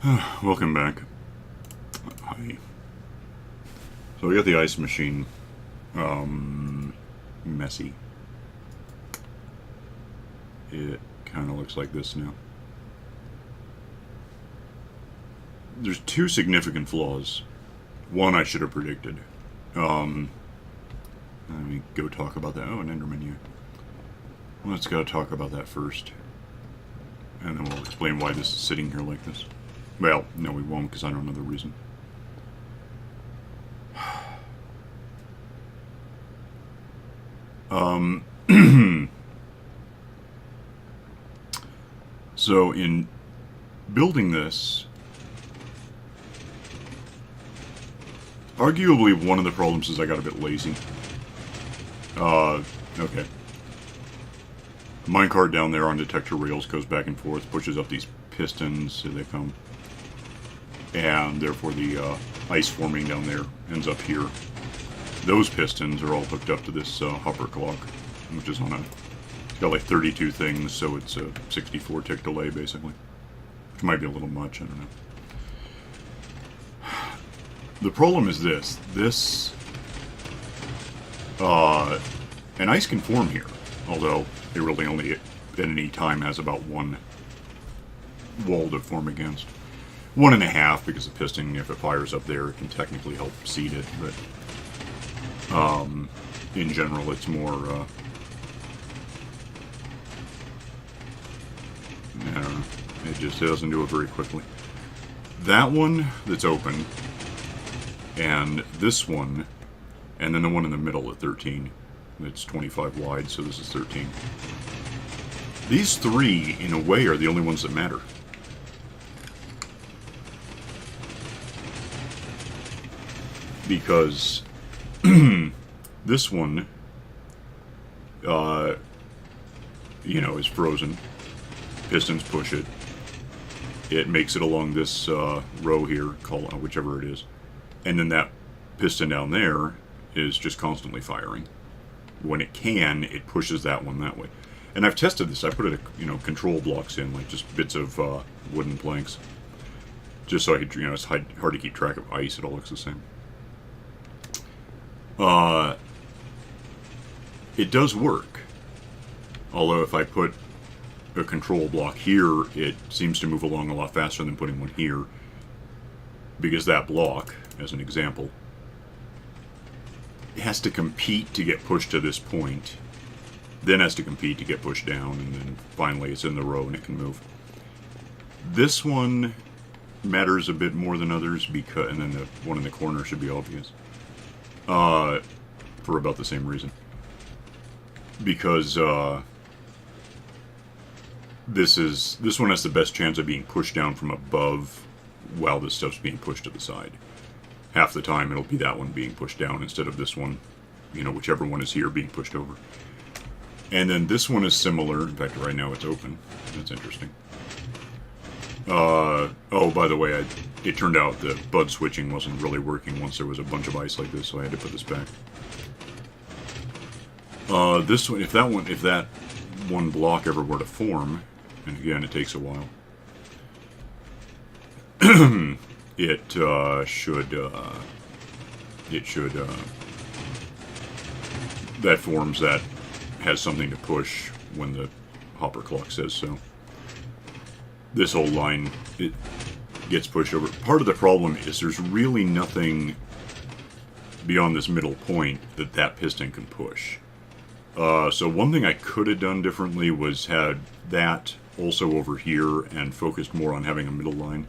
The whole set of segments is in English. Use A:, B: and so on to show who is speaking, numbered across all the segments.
A: Welcome back. Hi. So we got the ice machine messy. It kind of looks like this now. There's two significant flaws. One I should have predicted. Um, Let me go talk about that. Oh, an ender menu. Let's go talk about that first. And then we'll explain why this is sitting here like this. Well, no, we won't, because I don't know the reason. So in building this, arguably one of the problems is I got a bit lazy. Okay. The minecart down there on detector rails goes back and forth, pushes up these pistons so they come. And therefore the ice forming down there ends up here. Those pistons are all hooked up to this hopper clock, which is on a... It's got like 32 things, so it's a 64 tick delay, basically. Which might be a little much, I don't know. The problem is this. And ice can form here, although it really only at any time has about one wall to form against. 1.5, because the piston, if it fires up there, it can technically help seed it, but in general it's more it just doesn't do it very quickly. That one that's open, and this one, and then the one in the middle at 13. It's 25 wide, so this is 13. These three, in a way, are the only ones that matter. Because this one, is frozen. Pistons push it. It makes it along this row here, call whichever it is. And then that piston down there is just constantly firing. When it can, it pushes that one that way. And I've tested this. I put it, control blocks in, like just bits of wooden planks. Just so I could, it's hard to keep track of ice. It all looks the same. It does work. Although if I put a control block here, it seems to move along a lot faster than putting one here. Because that block, as an example, it has to compete to get pushed to this point. Then has to compete to get pushed down, and then finally it's in the row and it can move. This one matters a bit more than others, because, and then the one in the corner should be obvious. For about the same reason. Because this one has the best chance of being pushed down from above while this stuff's being pushed to the side. Half the time it'll be that one being pushed down instead of this one, whichever one is here being pushed over. And then this one is similar. In fact, right now it's open. That's interesting. Oh, by the way, it turned out the bud switching wasn't really working once there was a bunch of ice like this, so I had to put this back. This one, if that one block ever were to form, and again, it takes a while, it should, that forms that has something to push when the hopper clock says so. This whole line, it gets pushed over. Part of the problem is there's really nothing beyond this middle point that piston can push. So one thing I could have done differently was had that also over here and focused more on having a middle line.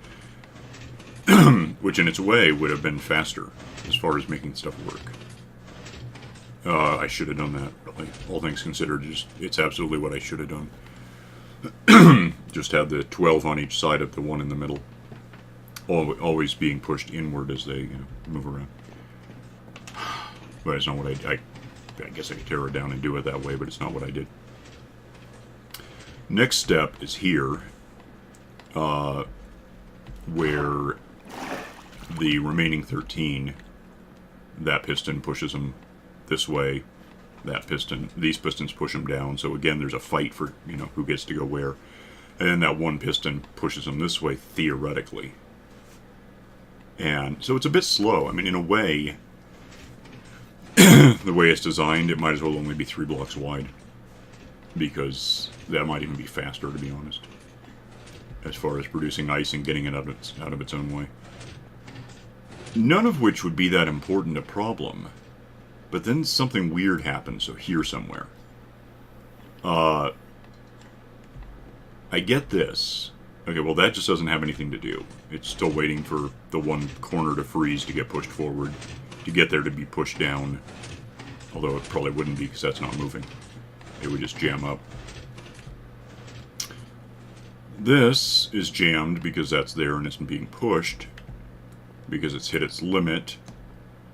A: Which in its way would have been faster as far as making stuff work. I should have done that, really. All things considered, it's absolutely what I should have done. Just had the 12 on each side of the one in the middle. Always being pushed inward as they move around. But it's not what I guess I could tear it down and do it that way, but it's not what I did. Next step is here, where the remaining 13, that piston pushes them this way. These pistons push them down. So again, there's a fight for who gets to go where. And that one piston pushes them this way, theoretically. And so it's a bit slow. I mean, in a way, the way it's designed, it might as well only be 3 blocks wide. Because that might even be faster, to be honest. As far as producing ice and getting it out of its own way. None of which would be that important a problem. But then something weird happens, so here somewhere. I get this. Okay, well that just doesn't have anything to do. It's still waiting for the one corner to freeze to get pushed forward. To get there to be pushed down. Although it probably wouldn't be because that's not moving. It would just jam up. This is jammed because that's there and it's being pushed. Because it's hit its limit.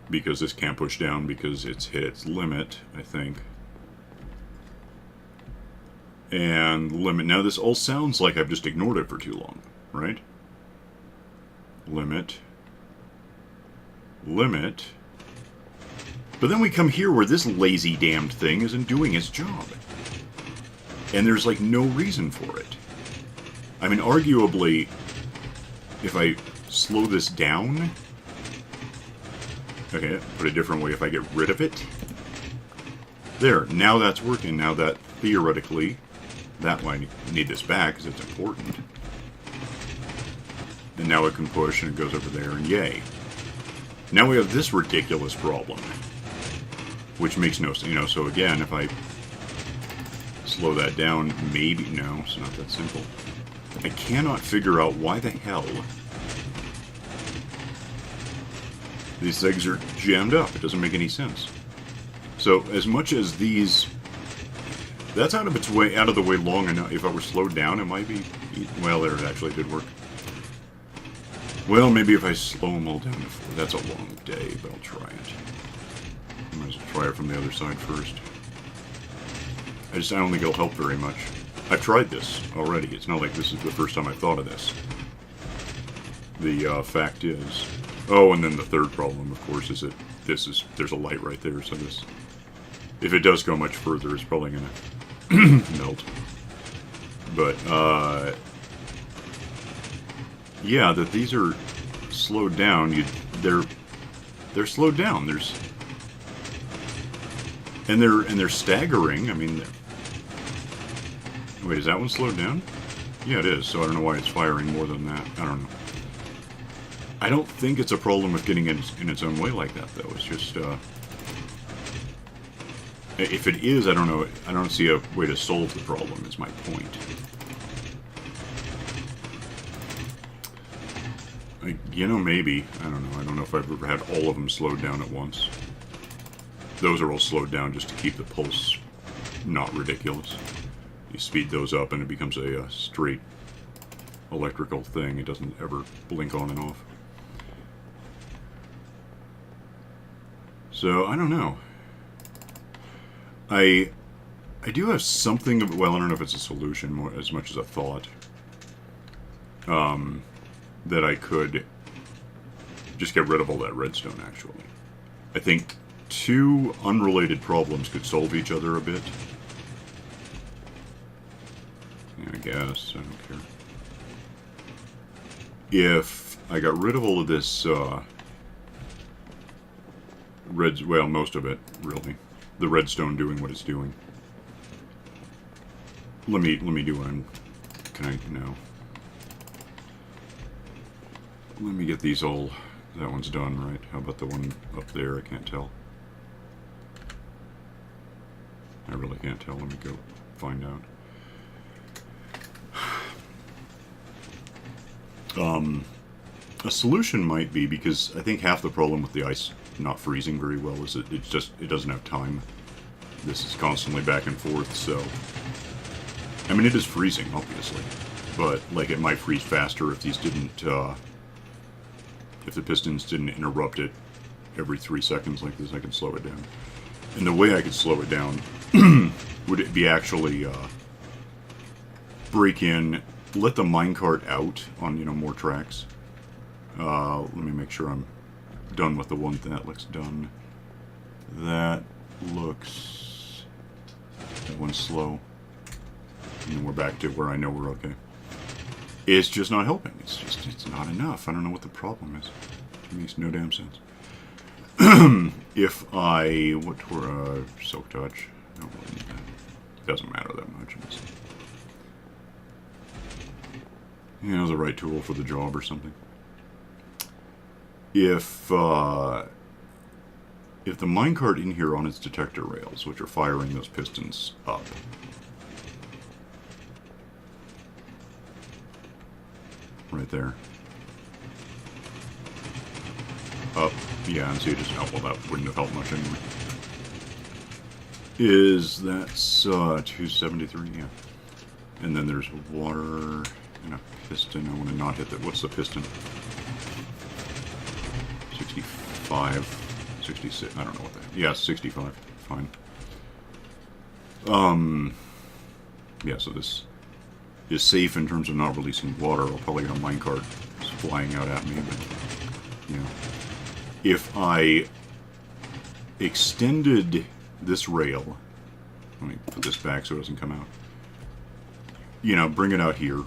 A: Because this can't push down because it's hit its limit, I think. And limit. Now this all sounds like I've just ignored it for too long, right? Limit. Limit. But then we come here where this lazy damned thing isn't doing its job. And there's like no reason for it. I mean, arguably, if I slow this down... Okay, put it a different way, if I get rid of it... There, now that's working. Now that, theoretically, that might need this back because it's important. And now it can push and it goes over there and yay. Now we have this ridiculous problem. Which makes no sense, you know, so again, if I slow that down, maybe, no, it's not that simple. I cannot figure out why the hell these things are jammed up. It doesn't make any sense. So, as much as these... That's out of the way long enough. If I were slowed down, it might be... Well, there, it actually did work. Well, maybe if I slow them all down to 4. That's a long day, but I'll try it. I might as well try it from the other side first. I don't think it'll help very much. I've tried this already. It's not like this is the first time I've thought of this. The fact is... Oh, and then the third problem, of course, is that there's a light right there, so this... If it does go much further, it's probably going to melt. But, yeah, that these are slowed down. They're slowed down. And they're staggering. I mean, wait, is that one slowed down? Yeah, it is. So I don't know why it's firing more than that. I don't know. I don't think it's a problem with getting it in its own way like that, though. It's just, if it is, I don't know. I don't see a way to solve the problem, is my point. You know, maybe. I don't know. I don't know if I've ever had all of them slowed down at once. Those are all slowed down just to keep the pulse not ridiculous. You speed those up and it becomes a straight electrical thing. It doesn't ever blink on and off. So, I don't know. I do have something of... Well, I don't know if it's a solution more, as much as a thought. That I could just get rid of all that redstone, actually. I think 2 unrelated problems could solve each other a bit. Yeah, I guess. I don't care. If I got rid of all of this, well, most of it, really. The redstone doing what it's doing. Let me do what I'm... Can I... No. Let me get these all... That one's done, right? How about the one up there? I can't tell. I really can't tell. Let me go find out. A solution might be, because I think half the problem with the ice not freezing very well is that it doesn't have time. This is constantly back and forth, so... I mean, it is freezing, obviously. But, like, it might freeze faster if these didn't, if the pistons didn't interrupt it every 3 seconds like this. I could slow it down. And the way I could slow it down would it be actually break in, let the minecart out on, you know, more tracks. Let me make sure I'm done with the one thing. That looks done. That looks... That one's slow. And then we're back to where I know we're okay. It's just not helping. It's not enough. I don't know what the problem is. It makes no damn sense. If I... What were... Silk Touch. I don't really need that. Doesn't matter that much. It's, you know, the right tool for the job or something. If the minecart in here on its detector rails, which are firing those pistons up, right there. Up, yeah, and see it just, oh, well, that wouldn't have helped much anyway. That's 273, yeah. And then there's water and a piston. I want to not hit that. What's the piston? 65, 66, I don't know what that, yeah, 65, fine. Yeah, so this is safe in terms of not releasing water. I'll probably get a minecart flying out at me, but, you know. If I extended this rail, let me put this back so it doesn't come out, you know, bring it out here.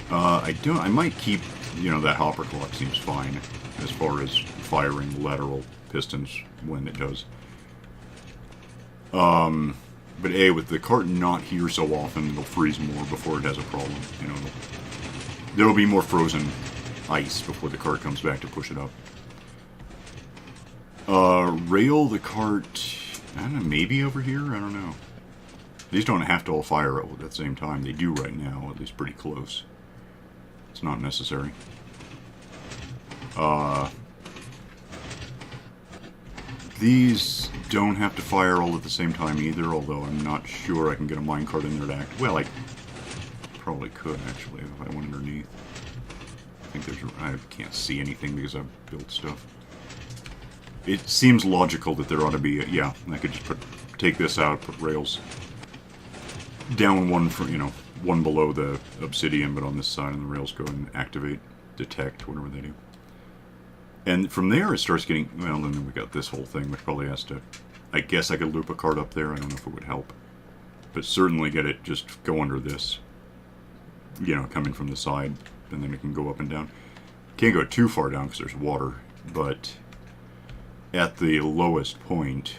A: I might keep, you know, that hopper clock seems fine as far as firing lateral pistons when it does. But with the cart not here so often, it'll freeze more before it has a problem. You know, there'll be more frozen ice before the cart comes back to push it up. Rail the cart, I don't know, maybe over here? I don't know. These don't have to all fire at the same time. They do right now, at least pretty close. It's not necessary. These don't have to fire all at the same time either, although I'm not sure I can get a minecart in there to act. Well, I probably could, actually, if I went underneath. I think I can't see anything because I've built stuff. It seems logical that there ought to be, yeah, I could just take this out, put rails down one for, you know, one below the obsidian, but on this side, and the rails go and activate, detect, whatever they do. And from there, it starts getting, well, and then we got this whole thing, which probably has to, I guess I could loop a cart up there, I don't know if it would help. But certainly get it, just go under this, you know, coming from the side, and then it can go up and down. Can't go too far down because there's water, but at the lowest point,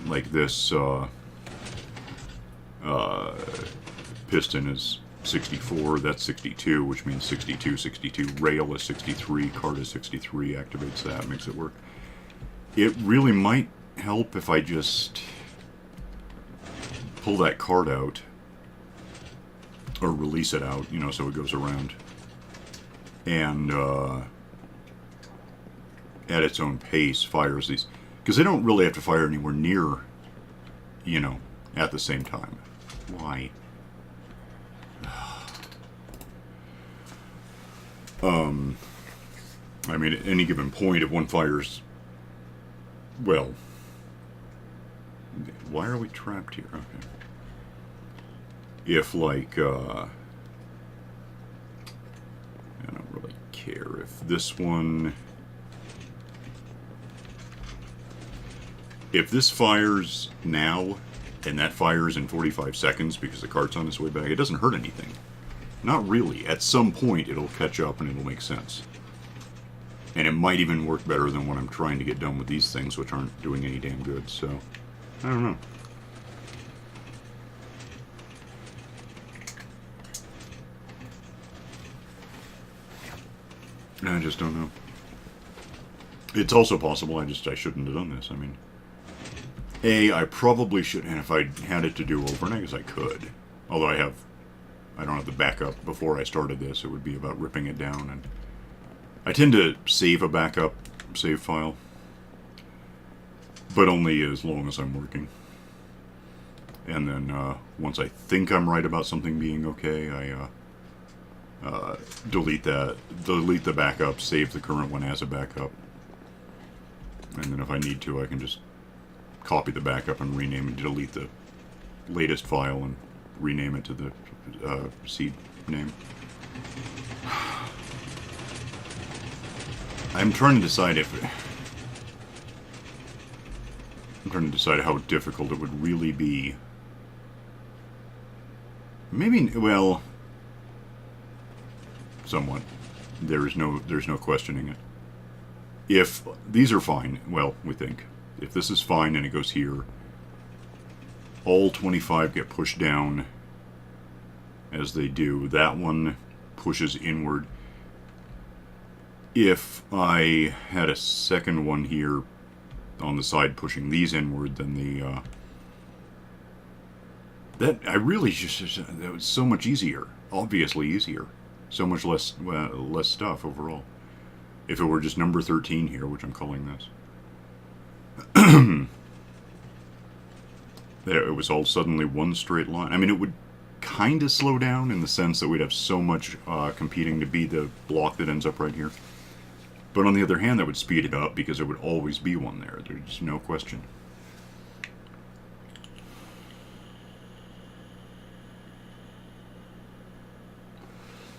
A: like this piston is 64, that's 62, which means 62, 62. Rail is 63, cart is 63, activates that, makes it work. It really might help if I just pull that cart out, or release it out, you know, so it goes around. And at its own pace fires these, because they don't really have to fire anywhere near, you know, at the same time. Why? I mean, at any given point, if one fires, well, why are we trapped here? Okay. If, like, I don't really care if this one, if this fires now, and that fires in 45 seconds because the cart's on its way back, it doesn't hurt anything. Not really. At some point, it'll catch up and it'll make sense. And it might even work better than what I'm trying to get done with these things, which aren't doing any damn good, so I don't know. I just don't know. It's also possible I shouldn't have done this. I mean, I probably should, and if I had it to do over, and I guess I could, although I don't have the backup before I started this, it would be about ripping it down, and I tend to save a backup save file, but only as long as I'm working. And then once I think I'm right about something being okay, I delete the backup, save the current one as a backup, and then if I need to, I can just copy the backup and rename and delete the latest file and rename it to the seed name. I'm trying to decide how difficult it would really be. Maybe, well, somewhat. There's no questioning it. If these are fine, well, we think. If this is fine and it goes here, all 25 get pushed down as they do. That one pushes inward. If I had a second one here on the side pushing these inward, then the that I really just that was so much easier. Obviously easier. So much less stuff overall. If it were just number 13 here, which I'm calling this, it was all suddenly one straight line. I mean, it would kind of slow down in the sense that we'd have so much competing to be the block that ends up right here. But on the other hand, that would speed it up because there would always be one there. There's no question.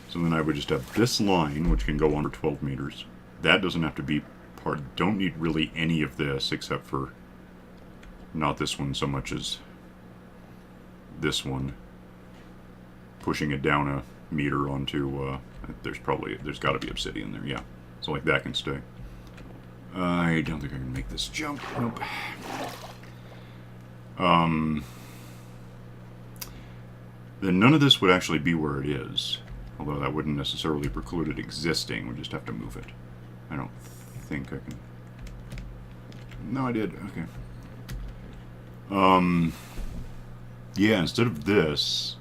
A: So then I would just have this line, which can go on for 12 meters. That doesn't have to be part. Don't need really any of this except for not this one so much as this one. Pushing it down a meter onto, there's got to be obsidian there, yeah. So like that can stay. I don't think I can make this jump. Nope. Then none of this would actually be where it is. Although that wouldn't necessarily preclude it existing. We just have to move it. I don't think I can. No, I did. Okay. Yeah, instead of this,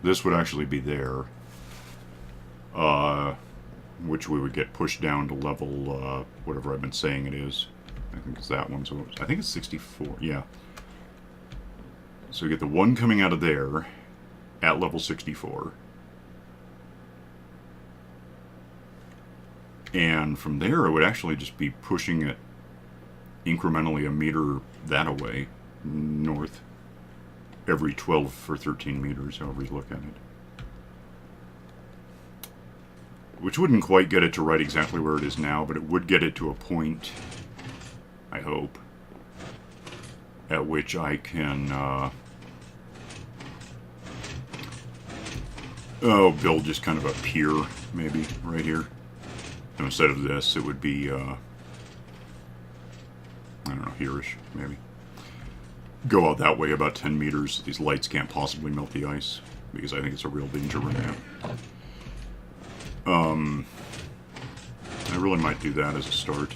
A: this would actually be there. Which we would get pushed down to level, whatever I've been saying it is. I think it's that one. So I think it's 64. Yeah. So we get the one coming out of there at level 64. And from there, it would actually just be pushing it incrementally a meter that away, north, every 12 or 13 meters, however you look at it. Which wouldn't quite get it to right exactly where it is now, but it would get it to a point, I hope, at which I can, build just kind of a pier, maybe, right here. So instead of this, it would be, I don't know, here-ish, maybe. Go out that way about 10 meters. These lights can't possibly melt the ice, because I think it's a real danger right now. I really might do that as a start.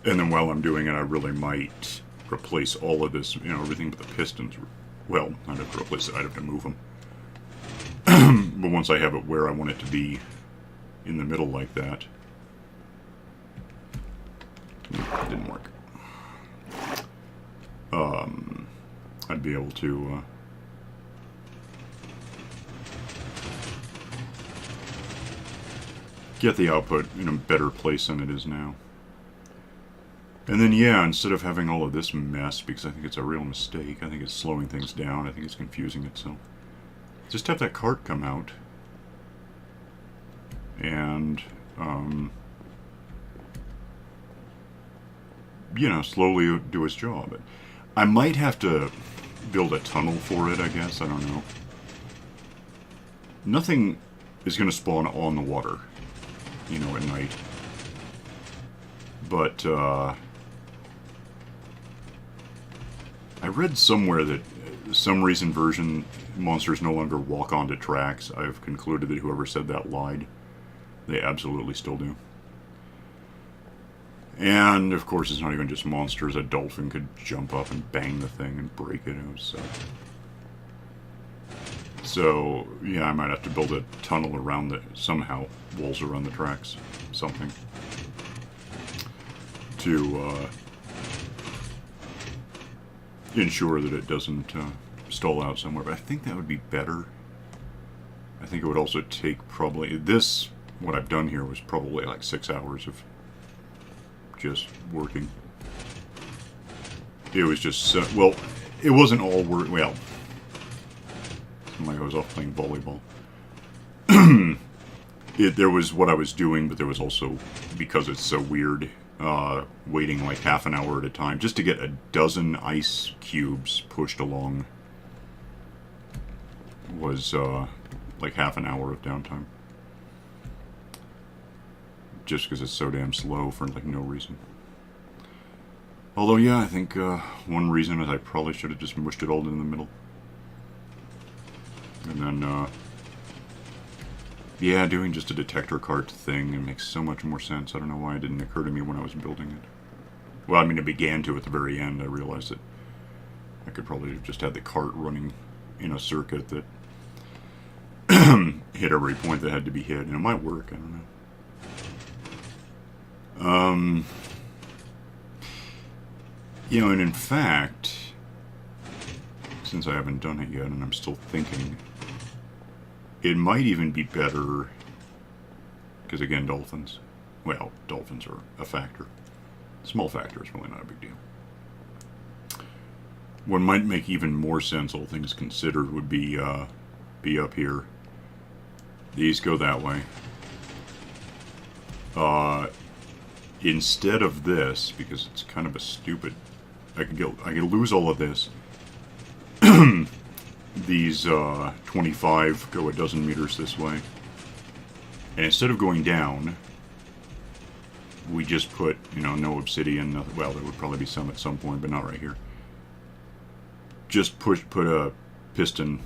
A: And then while I'm doing it, I really might replace all of this, you know, everything but the pistons. Well, I'd have to replace it, I'd have to move them. But once I have it where I want it to be, in the middle like that. It didn't work. I'd be able to get the output in a better place than it is now. And then, yeah, instead of having all of this mess, because I think it's a real mistake, I think it's slowing things down, I think it's confusing itself. Just have that cart come out. And, you know, slowly do its job. I might have to build a tunnel for it, I guess. I don't know. Nothing is going to spawn on the water, you know, at night. But, I read somewhere that some recent version monsters no longer walk onto tracks. I've concluded that whoever said that lied. They absolutely still do. And, of course, it's not even just monsters. A dolphin could jump up and bang the thing and break it. It would suck. So, yeah, I might have to build a tunnel around the... somehow, walls around the tracks. Something. To, ensure that it doesn't, stall out somewhere. But I think that would be better. I think it would also take probably... this... what I've done here was probably like 6 hours of just working. It was just, well, it wasn't all work, well, like I was off playing volleyball. There was what I was doing, but there was also, because it's so weird, waiting like half an hour at a time, just to get a dozen ice cubes pushed along was, like like half an hour of downtime. Just because it's so damn slow for like no reason. Although, yeah, I think one reason is I probably should have just mushed it all in the middle. And then, yeah, doing just a detector cart thing, it makes so much more sense. I don't know why it didn't occur to me when I was building it. Well, I mean, it began to at the very end. I realized that I could probably have just had the cart running in a circuit that hit every point that had to be hit, and it might work, I don't know. You know, and in fact, since I haven't done it yet and I'm still thinking, it might even be better, because again, dolphins. Well, dolphins are a factor. Small factor is really not a big deal. What might make even more sense, all things considered, would be up here. These go that way. Instead of this, because it's kind of a stupid, I could lose all of this. These 25 go a dozen meters this way, and instead of going down, we just put, you know, no obsidian. Well, there would probably be some at some point, but not right here. Just put a piston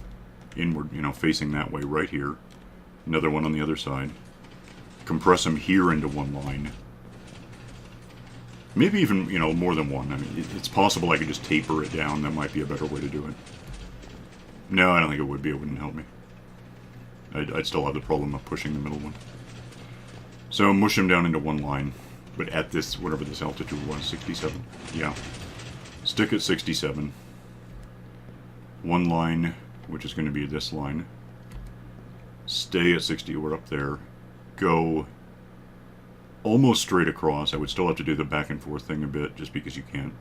A: inward, you know, facing that way right here. Another one on the other side. Compress them here into one line. Maybe even, you know, more than one. I mean, it's possible I could just taper it down. That might be a better way to do it. No, I don't think it would be. It wouldn't help me. I'd still have the problem of pushing the middle one. So mush them down into one line. But at this, whatever this altitude was, 67. Yeah. Stick at 67. One line, which is going to be this line. Stay at 60. We're up there. Go almost straight across. I would still have to do the back and forth thing a bit, just because you can't.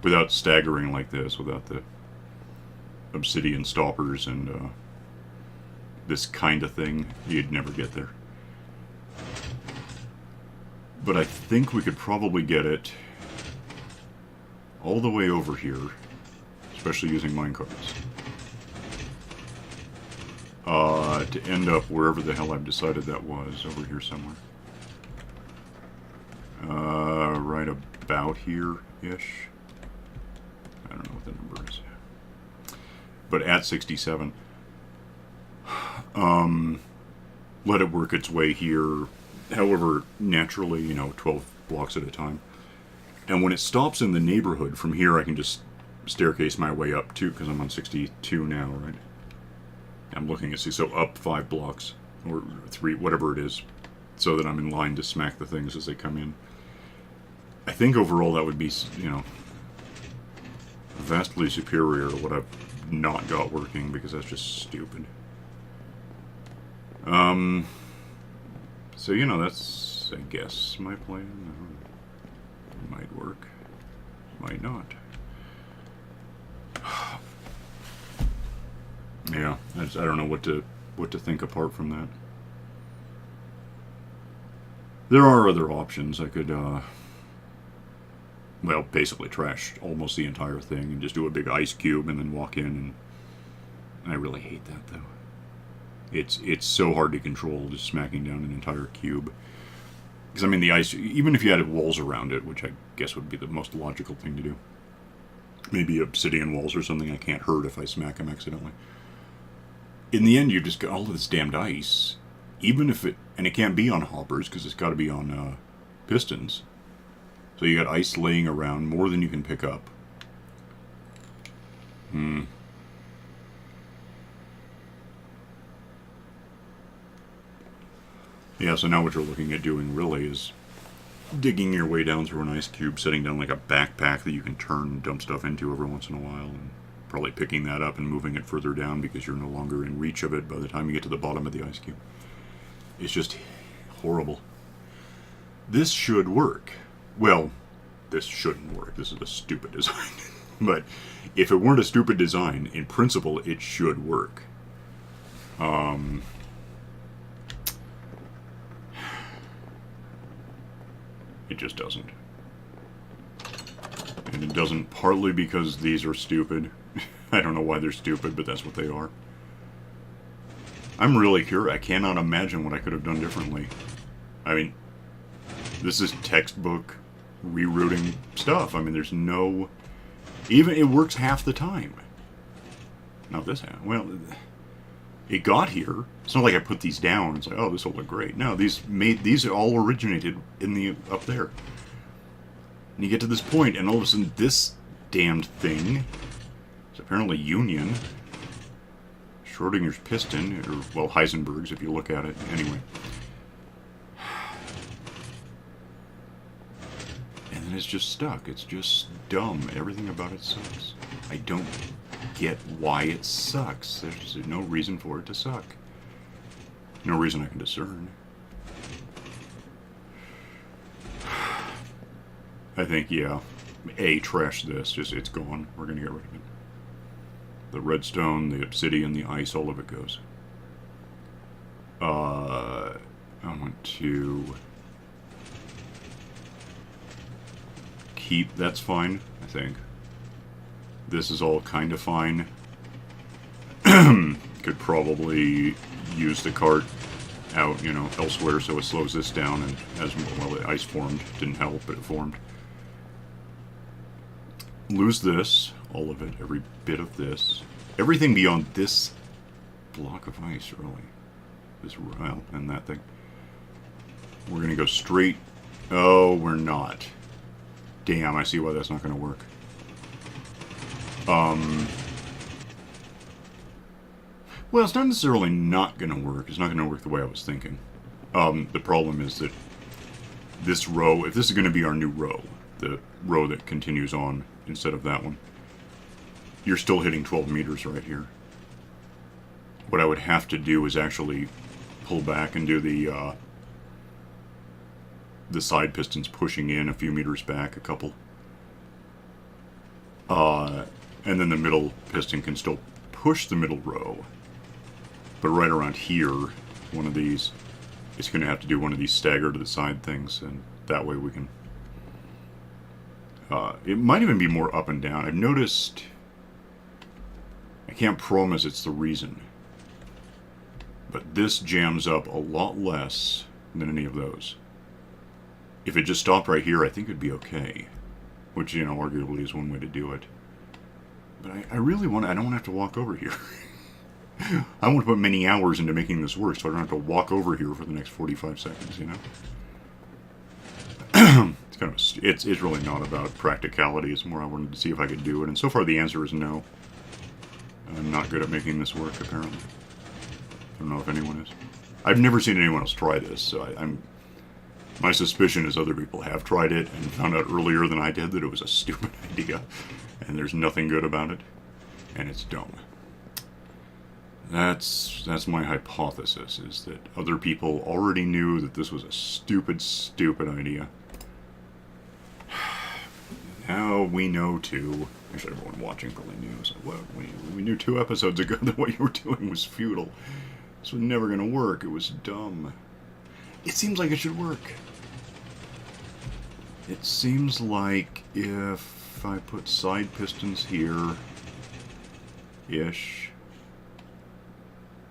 A: Without staggering like this, without the obsidian stoppers and this kind of thing, you'd never get there. But I think we could probably get it all the way over here, especially using minecarts, to end up wherever the hell I've decided that was, over here somewhere. Right about here-ish. I don't know what the number is. But at 67. Let it work its way here, however, naturally, you know, 12 blocks at a time. And when it stops in the neighborhood, from here I can just staircase my way up too, because I'm on 62 now, right? I'm looking at, so up 5 blocks, or 3, whatever it is, so that I'm in line to smack the things as they come in. I think overall that would be, you know, vastly superior to what I've not got working, because that's just stupid. So, you know, that's, I guess, my plan. It might work. Might not. Yeah, I don't know what to think apart from that. There are other options. I could, well, basically trash almost the entire thing and just do a big ice cube and then walk in, and I really hate that, though. It's so hard to control, just smacking down an entire cube. Because, I mean, the ice, even if you had walls around it, which I guess would be the most logical thing to do. Maybe obsidian walls or something I can't hurt if I smack them accidentally. In the end, you've just got all of this damned ice. Even if it, and it can't be on hoppers, because it's got to be on pistons. So you got ice laying around, more than you can pick up. Yeah, so now what you're looking at doing really is digging your way down through an ice cube, setting down like a backpack that you can turn and dump stuff into every once in a while, and probably picking that up and moving it further down because you're no longer in reach of it by the time you get to the bottom of the ice cube. It's just horrible. This should work. Well, this shouldn't work. This is a stupid design. But if it weren't a stupid design, in principle, it should work. It just doesn't. And it doesn't partly because these are stupid. I don't know why they're stupid, but that's what they are. I'm really curious. I cannot imagine what I could have done differently. I mean, this is textbook rerouting stuff. I mean, there's no... Even it works half the time. Not this half. Well, it got here. It's not like I put these down. It's like, oh, this will look great. No, these all originated in the up there. And you get to this point, and all of a sudden, this damned thing is apparently union. Schrodinger's piston, or, well, Heisenberg's if you look at it. Anyway. And then it's just stuck. It's just dumb. Everything about it sucks. I don't get why it sucks. There's no reason for it to suck. No reason I can discern. I think, yeah. Trash this. Just, it's gone. We're going to get rid of it. The redstone, the obsidian, the ice, all of it goes. I want to keep, that's fine, I think. This is all kind of fine. Could probably use the cart out, you know, elsewhere so it slows this down, and as well, the ice formed. Didn't help, but it formed. Lose this, all of it, every bit of this. Everything beyond this block of ice, really. This, well, and that thing. We're going to go straight. Oh, we're not. Damn, I see why that's not going to work. Well, it's not necessarily not going to work. It's not going to work the way I was thinking. The problem is that this row, if this is going to be our new row, the row that continues on instead of that one, you're still hitting 12 meters right here. What I would have to do is actually pull back and do the side pistons pushing in a few meters back, a couple. And then the middle piston can still push the middle row. But right around here, one of these, it's going to have to do one of these stagger to the side things, and that way we can... it might even be more up and down. I've noticed... I can't promise it's the reason. But this jams up a lot less than any of those. If it just stopped right here, I think it'd be okay. Which, you know, arguably is one way to do it. But I really want to... I don't want to have to walk over here. I want to put many hours into making this work, so I don't have to walk over here for the next 45 seconds, you know? It's kind of it's really not about practicality. It's more I wanted to see if I could do it. And so far the answer is no. I'm not good at making this work, apparently. I don't know if anyone is. I've never seen anyone else try this, so my suspicion is other people have tried it and found out earlier than I did that it was a stupid idea, and there's nothing good about it, and it's dumb. That's my hypothesis, is that other people already knew that this was a stupid, stupid idea. Now we know too. Actually, everyone watching probably knew. So, well, we knew 2 episodes ago that what you were doing was futile. This was never going to work. It was dumb. It seems like it should work. It seems like if I put side pistons here, ish,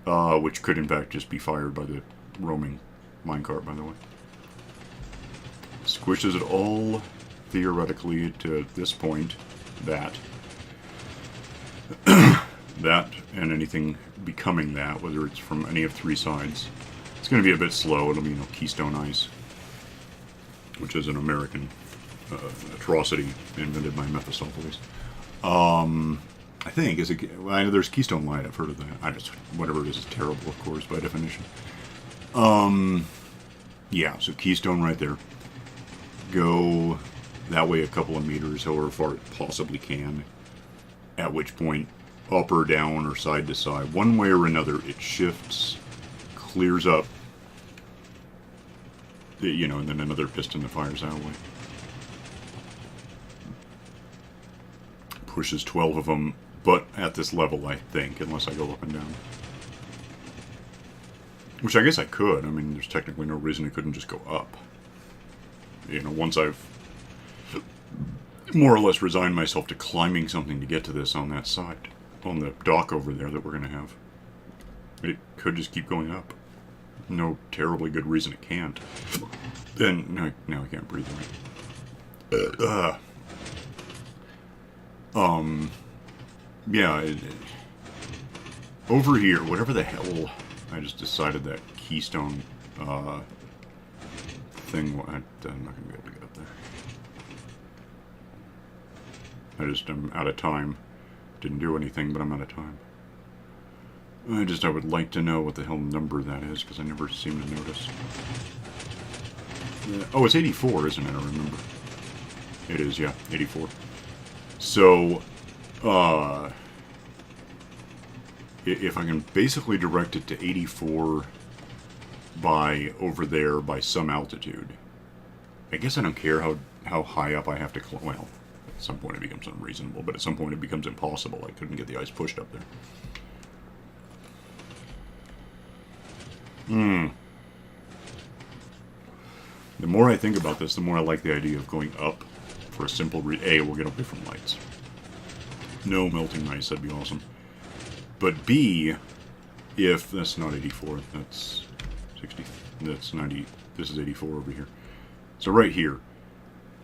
A: which could in fact just be fired by the roaming minecart, by the way, squishes it all theoretically to this point, that and anything becoming that, whether it's from any of 3 sides. It's going to be a bit slow. It'll be, you know, Keystone ice, which is an American atrocity invented by Mephistopheles. I think, is it? Well, I know there's Keystone Light. I've heard of that. Whatever it is terrible, of course, by definition. Yeah. So Keystone right there. Go that way a couple of meters, however far it possibly can. At which point, up or down or side to side, one way or another, it shifts, clears up. You know, and then another piston that fires that way. Pushes 12 of them, but at this level, I think, unless I go up and down. Which I guess I could. I mean, there's technically no reason it couldn't just go up. You know, once I've more or less resigned myself to climbing something to get to this on that side. On the dock over there that we're going to have. It could just keep going up. No terribly good reason it can't. Then, now I can't breathe right. Yeah, over here, whatever the hell, I just decided that Keystone, thing, I'm not going to be able to get up there. I'm out of time. Didn't do anything, but I'm out of time. I would like to know what the hell number that is, because I never seem to notice. Oh, it's 84, isn't it? I remember. It is, yeah, 84. So, if I can basically direct it to 84 by over there by some altitude, I guess I don't care how high up I have to climb. Well, at some point it becomes unreasonable, but at some point it becomes impossible. I couldn't get the ice pushed up there. The more I think about this, the more I like the idea of going up for a simple A, we'll get away from lights. No melting ice, that'd be awesome. But B, if that's not 84, that's 60, that's 90, this is 84 over here. So right here,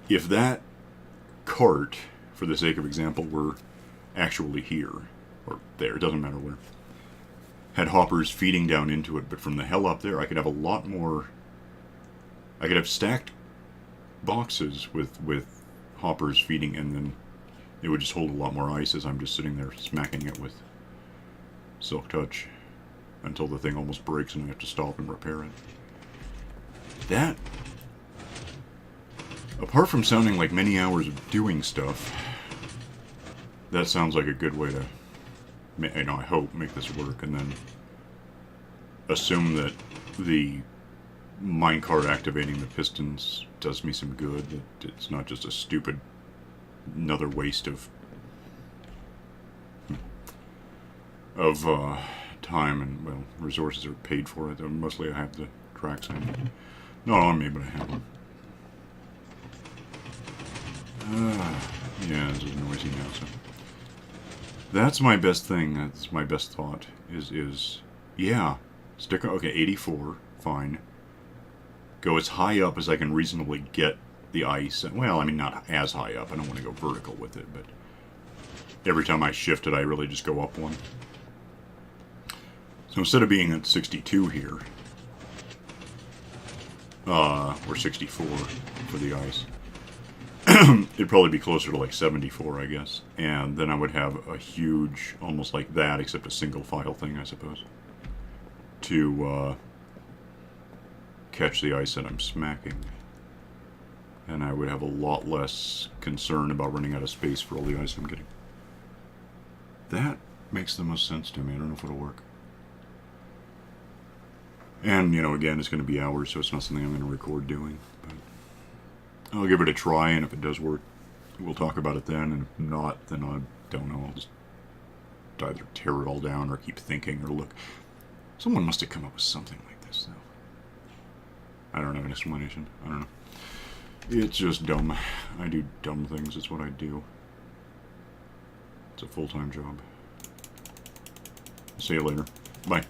A: if that cart, for the sake of example, were actually here, or there, it doesn't matter where, had hoppers feeding down into it, but from the hell up there, I could have a lot more. I could have stacked boxes with hoppers feeding, and then it would just hold a lot more ice as I'm just sitting there smacking it with Silk Touch until the thing almost breaks and I have to stop and repair it. That, apart from sounding like many hours of doing stuff, that sounds like a good way to, I hope, make this work, and then assume that the minecart activating the pistons does me some good, that it's not just a stupid another waste of time and, well, resources are paid for it. Mostly I have the tracks not on me, but I have them. Yeah, this is noisy now, so that's my best thing. That's my best thought is yeah, stick, okay, 84, fine. Go as high up as I can reasonably get the ice. Well, I mean, not as high up. I don't want to go vertical with it, but every time I shift it, I really just go up one. So instead of being at 62 here, or 64 for the ice, it'd probably be closer to like 74, I guess. And then I would have a huge, almost like that, except a single file thing, I suppose, to catch the ice that I'm smacking. And I would have a lot less concern about running out of space for all the ice I'm getting. That makes the most sense to me. I don't know if it'll work. And, you know, again, it's going to be hours, so it's not something I'm going to record doing. But I'll give it a try, and if it does work, we'll talk about it then. And if not, then I don't know. I'll just either tear it all down or keep thinking or look. Someone must have come up with something like this, though. I don't have an explanation. I don't know. It's just dumb. I do dumb things. It's what I do. It's a full-time job. See you later. Bye.